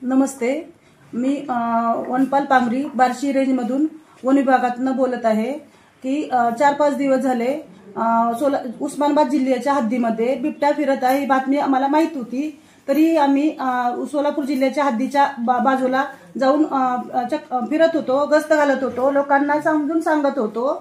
नमस्ते, मी वनपाल पांगरी बार्शी रेंजमधून वन विभागातून बोलत आहे की 4-5 दिवस झाले उस्मानाबाद जिल्ह्याच्या हद्दीमध्ये बिबट्या फिरत आहे ही बातमी आम्हाला माहित होती। तरी आम्ही सोलापूर जिल्ह्याच्या हद्दीच्या बाजूला जाऊन फिरत होतो, गस्त घालत होतो, लोकांना समजून सांगत होतो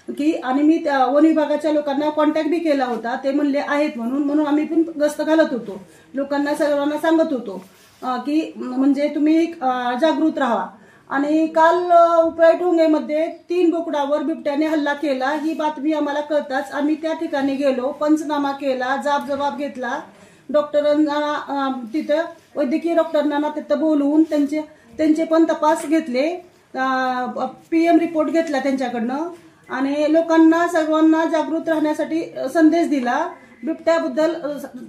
की आणि मी वन विभागाच्या लोकांना कॉन्टॅक्ट भी केला होता। ते म्हणले आहेत म्हणून आम्ही पण गस्त घालत होतो, लोकांना सर्वांना सांगत होतो की म्हणजे तुम्ही जागृत राहा। आणि काल उपळाठोंगेमध्ये 3 बोकडावर बिबट्याने हल्ला केला ही बातमी आम्हाला कळताच आम्ही त्या ठिकाणी गेलो, पंचनामा केला, जबाब घेतला, डॉक्टरांना तिथे वैद्यकीय डॉक्टरांना तिथे बोलवून त्यांचे पण तपास घेतले, PM रिपोर्ट घेतला त्यांच्याकडनं आणि लोकांना सर्वांना जागृत राहण्यासाठी संदेश दिला। बिबट्याबद्दल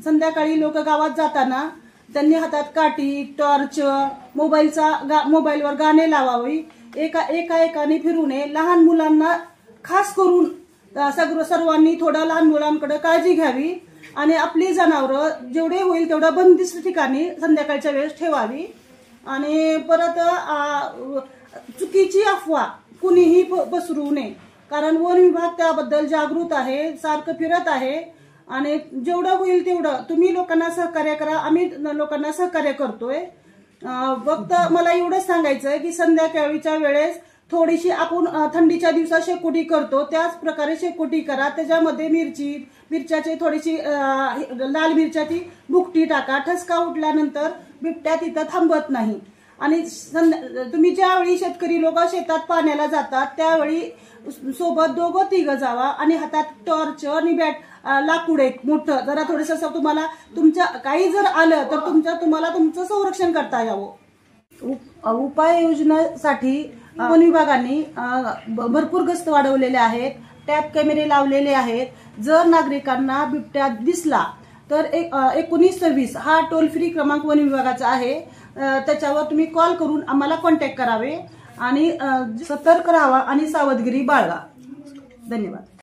संध्याकाळी लोक गावात जाताना त्यांनी हातात काठी, टॉर्च, मोबाईलवर गाणे लावावी, एकाने फिरू नये, लहान मुलांना खास करून सर्वांनी थोडं लहान मुलांकडे काळजी घ्यावी आणि आपली जनावरं जेवढे होईल तेवढं बंदिस्त ठिकाणी संध्याकाळच्या वेळेस ठेवावी। आणि परत चुकीची अफवा कुणीही पसरवू नये, कारण वन विभाग त्याबद्दल जागृत आहे, सारखं फिरत आहे आणि जेवढं होईल तेवढं तुम्ही लोकांना सहकार्य करा, आम्ही लोकांना सहकार्य करतोय। फक्त मला एवढंच सांगायचंय की संध्याकाळीच्या वेळेस थोडीशी आपण थंडीच्या दिवसात शेकोटी करतो त्याच प्रकारे शेकोटी करा, त्याच्यामध्ये मिरच्याची थोडीशी लाल मिरच्याची भुकटी टाका, ठसका उठल्यानंतर बिबट्या तिथं थांबत नाही। आणि तुम्ही ज्यावेळी शेतकरी लोक शेतात पाण्याला जातात त्यावेळी सोबत 2-3 जावा आणि हातात टॉर्च आणि लाकूड एक मोठं जरा थोडंसं तुम्हाला तुमच्या काही जर आलं तर तुम्हाला तुमचं संरक्षण करता यावं। उपाययोजनासाठी वन विभागाने भरपूर गस्त वाढवलेले आहेत, टॅप कॅमेरे लावलेले आहेत। जर नागरिकांना बिबट्या दिसला तर 1926 हा टोल फ्री क्रमांक वन विभागाचा आहे, त्याच्यावर तुम्ही कॉल करून आम्हाला कॉन्टॅक्ट करावे आणि सतर्क राहावा आणि सावधगिरी बाळगा। धन्यवाद।